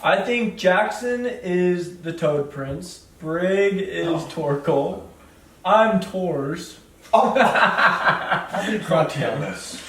I think Jackson is the Toad Prince. Brig is Torkel. I'm Tors. I'll be Crotchels.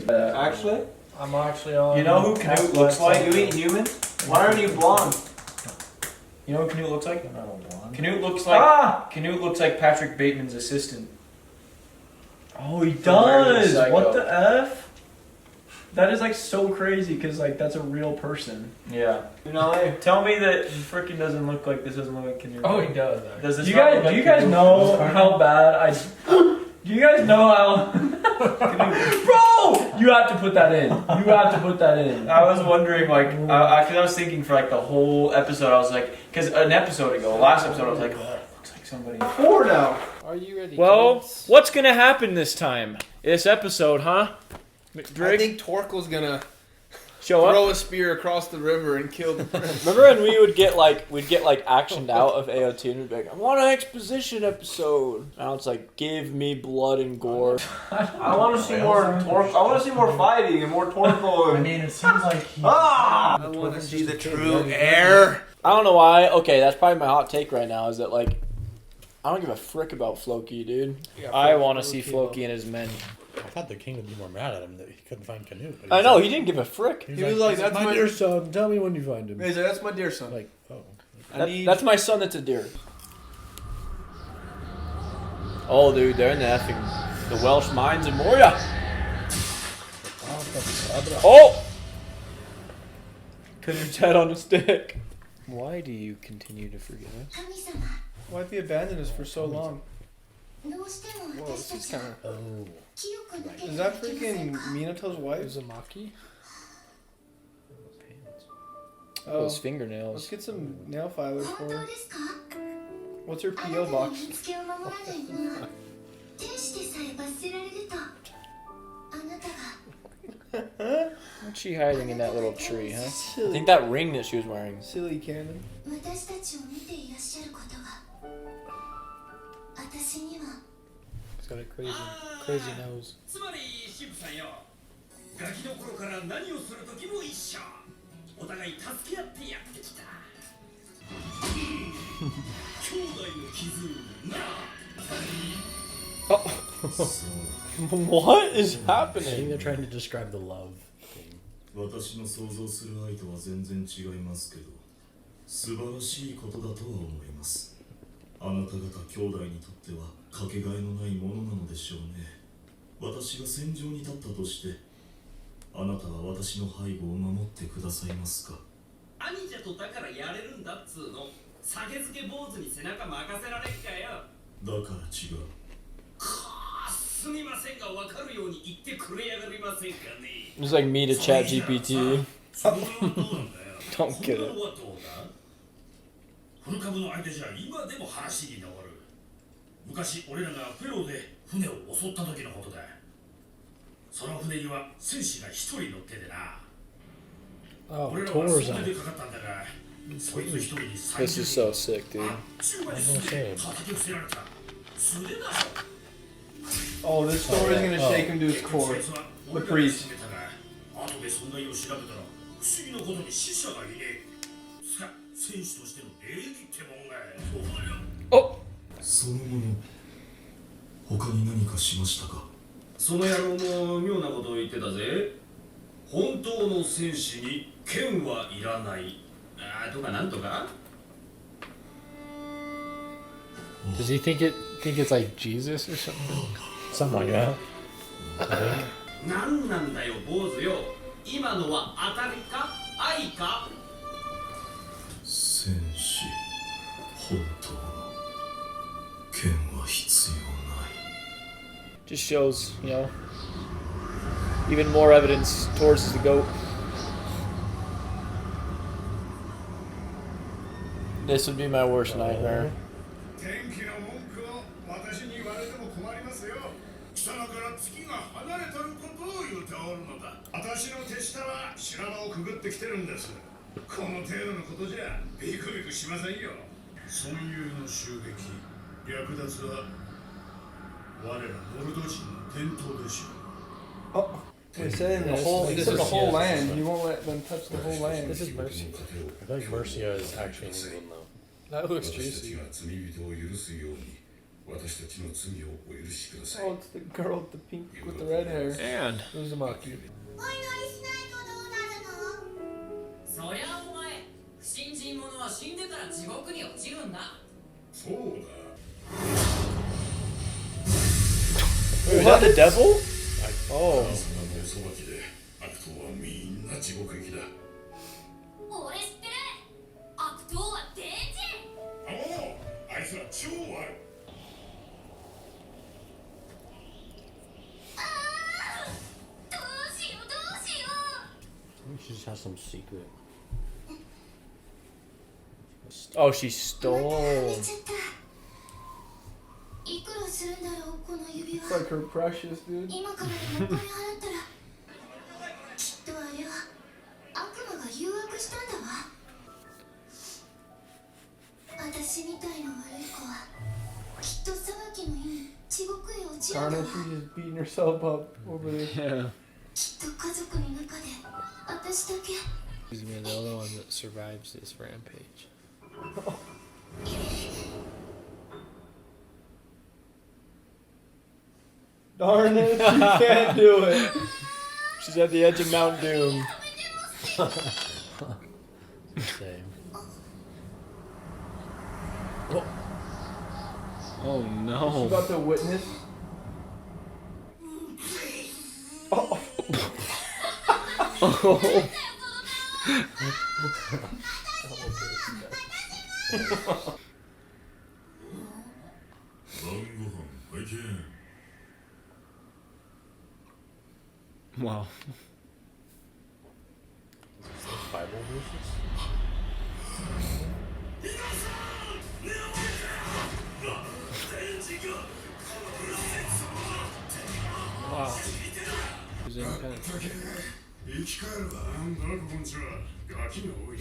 Actually? I'm actually on. You know who Canute looks like? You ain't human? Why aren't you blonde? You know what Canute looks like? I'm not a blonde. Canute looks like Canute looks like Patrick Bateman's assistant. Oh, he From does. Psycho. What the F? That is like so crazy because like that's a real person. Yeah. You know, tell me that he freaking doesn't look like this. Doesn't look like Canute. Oh, he does. Does this Do you not guys look like do you guys Canute? know how bad I? Do you guys know how? Bro, you have to put that in. You have to put that in. I was wondering, like, because I was thinking for like the whole episode, I was like, because an episode ago, last episode, I was like, oh, it looks like somebody. 4 now. Are you ready? Well, kids? what's gonna happen this time? This episode, huh? I Drake, think Torkel's gonna show up. throw a spear across the river and kill the prince. Remember when we would get like actioned out of AOT and we'd be like, I want an exposition episode. Now it's like, give me blood and gore. I want to see more Torkel. I want to see more fighting and more Torkel. I mean, it seems like he. I want to see the true heir. I don't know why. Okay, that's probably my hot take right now. Is that like, I don't give a frick about Floki, dude. I want to see Floki and his men. I thought the king would be more mad at him that he couldn't find Canute. I know he didn't give a frick. He He was like, "This is "That's my dear son. Tell me when you find him." He's like, that's my dear son. Like, oh. That's my son. That's a deer. Oh, dude, they're in the effing the Welsh mines in Moria. Oh, Canute's head on a stick. Why do you continue to forget us? Why'd he abandon us for so long? Whoa, Whoa, this is kind of. Oh. Is that freaking Minato's wife? Uzumaki? Oh, Those fingernails. let's get some nail filers for her. What's her PO box? What's she hiding in that little tree, huh? I think that ring that she was wearing. Silly cannon. It's got a crazy nose. つまり神父さんよ、ガキの頃から何をする時も一緒。お互い助け合ってやってきた。兄弟の絆な。What is I think happening? they're trying to describe the love thing. 私の想像する愛とは全然違いますけど、素晴らしいことだとは思います。あなた方兄弟にとってはかけがえのないものなのでしょうね。私が戦場に立ったとして、あなたは私の背後を守ってくださいますか？兄者とだからやれるんだっつうの。酒漬け坊主に背中任せられっかよ。だから違う。すみませんが分かるように言ってくれやがりませんかね。 It's like me to chat GPT. それはどうなんだよ。 Don't get こん it. なのはどうだ。古株の相手じゃ今でも話に上る。昔俺らがフェローで船を襲った時のことだ。その船には戦士が一人乗っててな。 Oh, 俺らは Tor's そ on れで it. かかったんだが、そいつ一人に This is so sick, dude. 中まで素手で叩き伏せられた。素手だぞ。 Oh, this story is gonna shake him to his core. The priest. 後でそんな意を調べたら不思議なことに死者がいねえ。つか戦士としての礼儀ってもんが。Oh! そのもの、他に何かしましたか？その野郎も妙なことを言ってたぜ。本当の戦士に剣はいらない。とかなんとか。 Does he think it's like Jesus or something? Something like that. I think. なんなんだよ坊主よ。今のは当たりか愛か。戦士、本当の剣は必要ない。 Just shows, you know, even more evidence towards the goat. This would be my worst nightmare. 天気の文句を私に言われても困りますよ。貴様から月が離れてることを言うておるのだ。私の手下は修羅場をくぐってきてるんです。この程度のことじゃビクビクしませんよ。村友の襲撃、略奪は我らモルド人の伝統でしょう。We're saying the This- whole, this this is the is- whole yeah, land. this is- He won't let them touch the whole land. This is Mercia. I feel like Mercia is actually in England though. That looks 私たち juicy. が罪人を許すように私たちの罪をお許しください Oh, it's the girl with the pink, with the red hair. And Uzumaki. お祈りしないとどうなるの？そりゃお前、不信心者は死んでから地獄に落ちるんだ。そうだ Wait, is that the devil? 神 Oh. 様のお裁きで悪党はみんな地獄行きだ俺知ってる。悪党はデンジ。おおあいつら超悪いああ、どうしようどうしよ I think she just has some secret. Oh, she う。 stole. ちゃった。いくらするんだろうこの指 It's 輪。 like her precious, dude. 今からでもお金払ったらきっとあれは悪魔が誘惑したんだわ。私みたいな悪い子はきっと裁きの日に地獄へ落ちるんだ Darn わ。 it, she's just beating herself up over there. Yeah. きっと家族の中で私だけ。 He's gonna be the only one that survives this rampage. Darn it, she can't do it. She's at the edge of Mount Doom. Same. Oh She's no. about to witness. Oh. Wow. Bible verses? Wow. Who's independent? 生き返るわなんだこんにちはガキが多い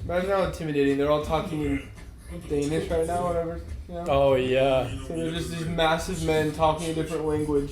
Imagine how intimidating. They're all talking in Danish right now, whatever. You know? Oh yeah. So they're just these massive men talking a different language.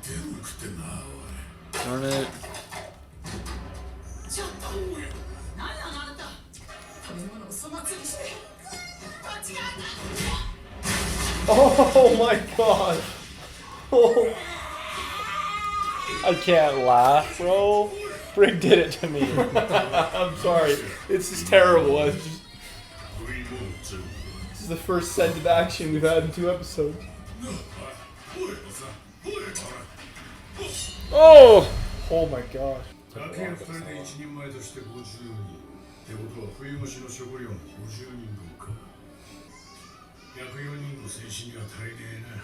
手を食ってんなお Darn it. ちょっと何あなた。今の粗末にして間違えた。 Oh my god! Oh. I can't laugh, bro. Brig did it to me. I'm sorry. This is terrible. This is the first sense of action we've had in 2 episodes. Oh! Oh my gosh. ガキが2人で一人前として50人ってことは冬越しの食料も50人分か約4人の戦士には足りねえな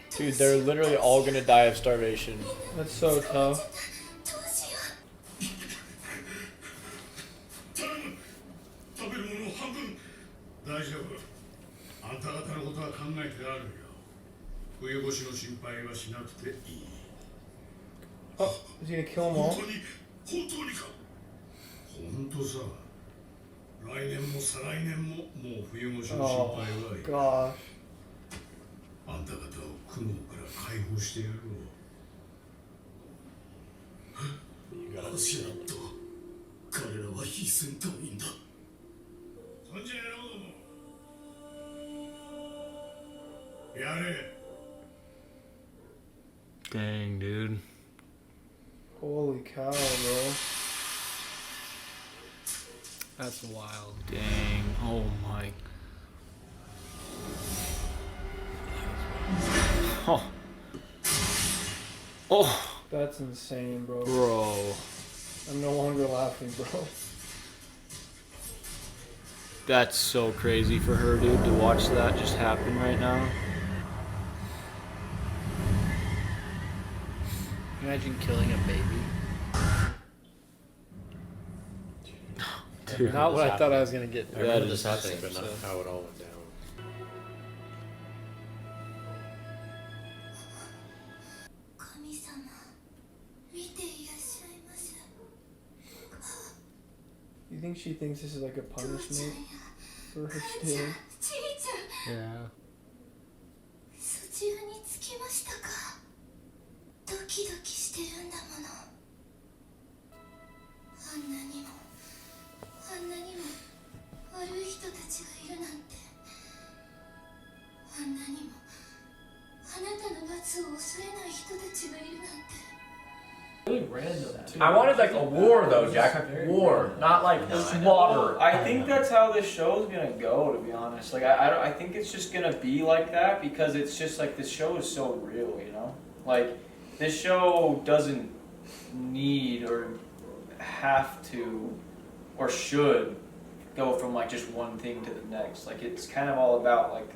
Dude, they're literally all gonna die of starvation. That's so tough. どうしよう。頼む食べるものを半分大丈夫あんた方のことは考えてあるよ冬越しの心配はしなくていい Oh, is he gonna kill them 本 all? 当に本当にか本当さ来年も再来年ももう冬越しの心 Oh 配はいい gosh. あんた方を苦悩から解放してやろう足らんと彼らは非戦闘員だそんじゃやろうやれ Dang, dude. Holy cow, bro. That's wild. Dang. Oh my. Oh. Oh, That's insane, bro. bro. I'm no longer laughing, bro. That's so crazy for her, dude, to watch that just happen right now. Imagine killing a baby. Dude, Not what I thought I was gonna get. I remember That this is happening, but so- not how it all went down. 神様、見ていらっしゃいます。 You think she thinks this is like a 父ちゃん punishment や for her 母ちゃん stealing?、ちいちゃん、 Yeah. random too. I wanted like a war though, Jack. War, not like slaughter. I think that's how this show's gonna go. To be honest, like I think it's just gonna be like that because it's just like this show is so real, you know. Like this show doesn't need or have to or should go from like just one thing to the next. Like it's kind of all about like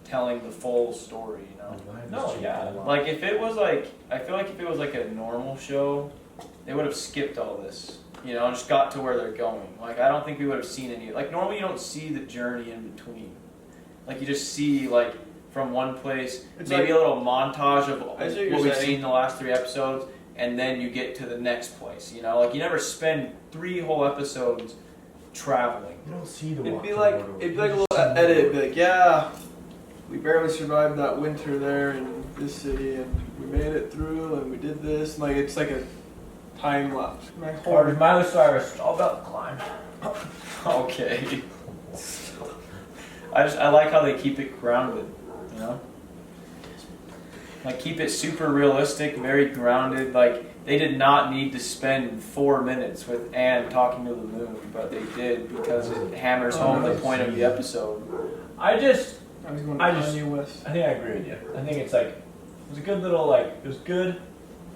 telling the full story, you know. No, yeah. Like if it was like, I feel like if it was like a normal show, they would have skipped all this, you know, just got to where they're going. Like I don't think we would have seen any. Like normally you don't see the journey in between. Like you just see like from one place, It's maybe like- a little montage of I see what what you're we've saying. seen in the last 3 episodes, and then you get to the next place. You know, like you never spend 3 whole episodes traveling. You don't see the It'd be like a little edit. It'd be like, yeah, we barely survived that winter there in this city, and we made it through, and we did this. Like it's like a time lapse. Or Miley Cyrus, it's all about the climb. Okay. I like how they keep it grounded, you know? Like keep it super realistic, very grounded. Like they did not need to spend 4 minutes with Anne talking to the moon, but they did because it hammers home the point of the episode. I just I was going I to just- Kanye West. I think I agree with you. I think it's like, it was a good little, like, it was good.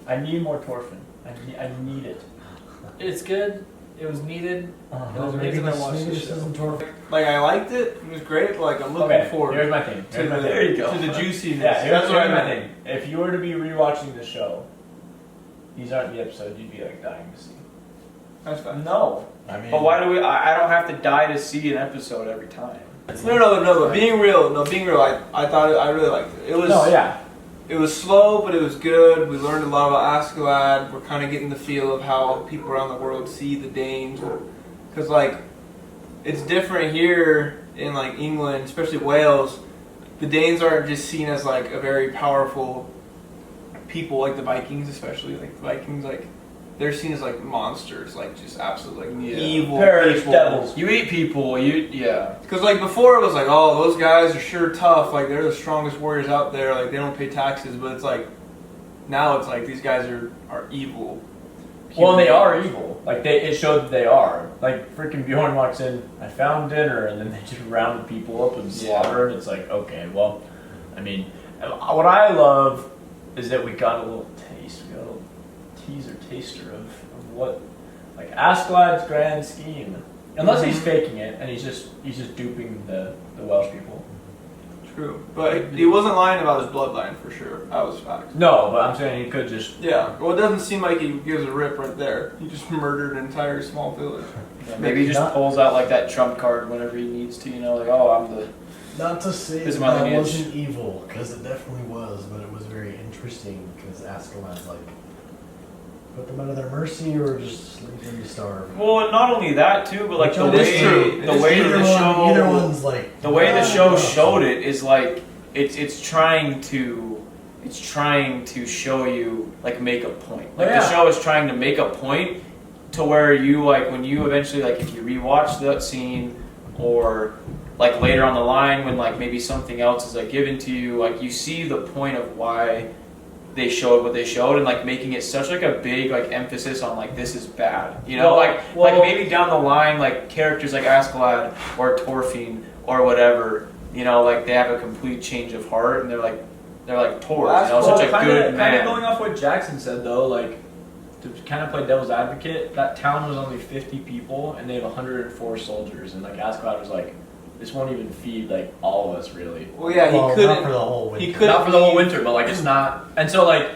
I need more Torfin. I need it. It's good. It was needed. Uh-huh. It was Maybe amazing. I this, watched maybe the this show. isn't Torf. Like I liked it. It was great, but like I'm looking Okay, forward here's my thing. to Here's my the, thing. There you go. to the juiciness. Yeah, That's what I my meant. thing. If you were to be rewatching the show, these aren't the episodes you'd be like dying to see. That's fine. No. I mean, But why do we, I don't have to die to see an episode every time. No. But being real, I thought I really liked it. It was. No, yeah. It was slow, but it was good. We learned a lot about Askeladd. We're kind of getting the feel of how people around the world see the Danes. Because, like, it's different here in, like, England, especially Wales. The Danes aren't just seen as, like, a very powerful people, like the Vikings especially. Like, the Vikings, like, they're seen as, like, monsters. Like, just absolutely, like, Yeah. evil Perish people. devils. You eat people, yeah. Because, like, before it was like, oh, those guys are sure tough. Like, they're the strongest warriors out there. Like, they don't pay taxes. But it's like, now it's like, these guys are evil. Well, they are evil. Like, it showed that they are. Like, freaking Bjorn walks in, I found dinner, and then they just round people up and slaughter, and it's like, okay, well, I mean, what I love is that we got a little taste. We got a little teaser, taster of what, like, Askeladd's grand scheme. Unless he's faking it, and he's just duping the Welsh people. True. But he wasn't lying about his bloodline for sure. That was facts. No, but I'm saying he could just. Yeah. Well, it doesn't seem like he gives a rip right there. He just murdered an entire small village. Yeah, maybe he just pulls out like that trump card whenever he needs to, you know, like, oh, I'm the... not to say This is that my that lineage. wasn't evil, because it definitely was, but it was very interesting, because Askeladd's like, put them out of their mercy, or just leave them to starve. Well, not only that too, but like the It is way true. It the is way true. the show Either one's like the way the show "Ah." showed it is like it's trying to show you like make a point. Like Yeah. the show is trying to make a point to where you like when you eventually like if you rewatch that scene or like later on the line when like maybe something else is like given to you, like you see the point of why they showed what they showed and like making it such like a big like emphasis on like this is bad, you know, Well, like maybe down the line like characters like Askeladd or Torfinn or whatever, you know, like they have a complete change of heart and they're like Tor, you know, such a good Kind man. of going off what Jackson said though, like to kind of play devil's advocate, that town was only 50 people and they have 104 soldiers, and like Askeladd was like, this won't even feed like all of us really. Well, yeah, Well, he couldn't. not for the whole winter. He couldn't. Not for the whole winter, but like it's not. And so like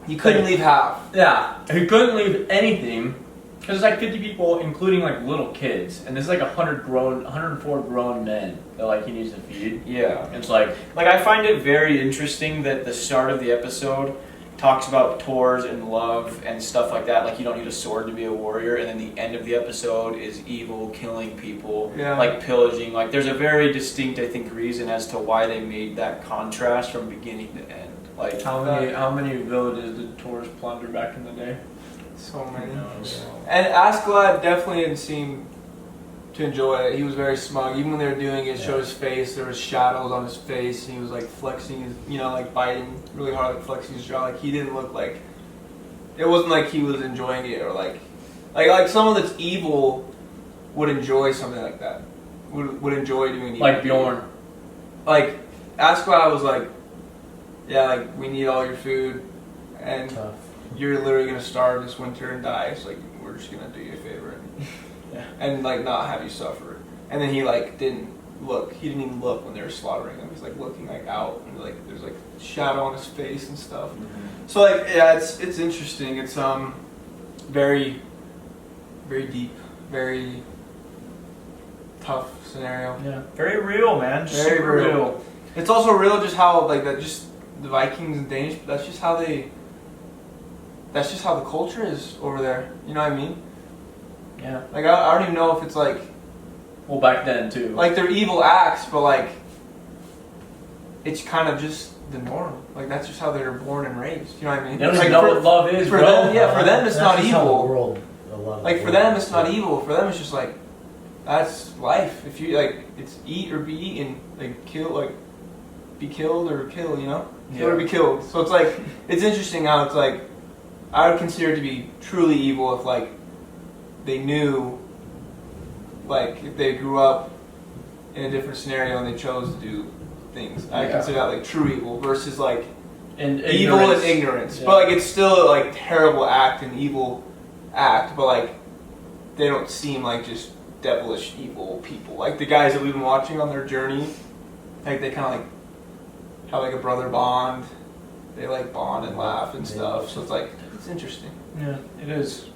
He couldn't leave half. yeah, he couldn't leave anything because it's like 50 people, including like little kids, and this is like 104 grown men that like he needs to feed. Yeah. It's like I find it very interesting that the start of the episode talks about Tors and love and stuff like that. Like you don't need a sword to be a warrior, and then the end of the episode is evil, killing people, Yeah. like pillaging. Like there's a very distinct, I think, reason as to why they made that contrast from beginning to end. Like how many villages did Taurus plunder back in the day? So many. Who knows? And Askeladd definitely didn't seem to enjoy it. He was very smug. Even when they were doing it, showed his face. There was shadows on his face, and he was like flexing his, like biting really hard, like flexing his jaw. Like he didn't look like It wasn't like he was enjoying it or like someone that's evil would enjoy something like that. Would enjoy doing evil. Like Bjorn. Like Askeladd was like, yeah, like we need all your food, and Tough. you're literally gonna starve this winter and die. So like we're just gonna do you a favor, and like not have you suffer. And then he like didn't look. He didn't even look when they were slaughtering him. He's like looking like out, and like there's like shadow on his face and stuff. So like yeah, it's interesting. It's very very deep, very tough scenario. Yeah, very real, man. Just Very super real. It's also real just how like that just the Vikings and Danish. That's just how they. That's just how the culture is over there. You know what I mean? Yeah. Like I don't even know if it's like. Well, back then too. Like they're evil acts, but like. It's kind of just the norm. Like that's just how they're born and raised. You know what I mean? They don't Like, even know for- what love is, for bro. them, yeah, for them it's That's not just how the evil. world, a lot of Like the for world them is. it's not evil. For them it's just like that's life. If you like, it's eat or be eaten. Like kill, like be killed or kill. You know, kill or be killed. So it's like it's interesting how it's like I would consider it to be truly evil if like they knew, like if they grew up in a different scenario and they chose to do things. I consider that like true evil versus like And evil and ignorance. Yeah. But like it's still like terrible act and evil act, but like they don't seem like just devilish evil people. Like the guys that we've been watching on their journey, like they kind of like have like a brother bond. They like bond and laugh and stuff. So it's like it's interesting. Yeah, it is.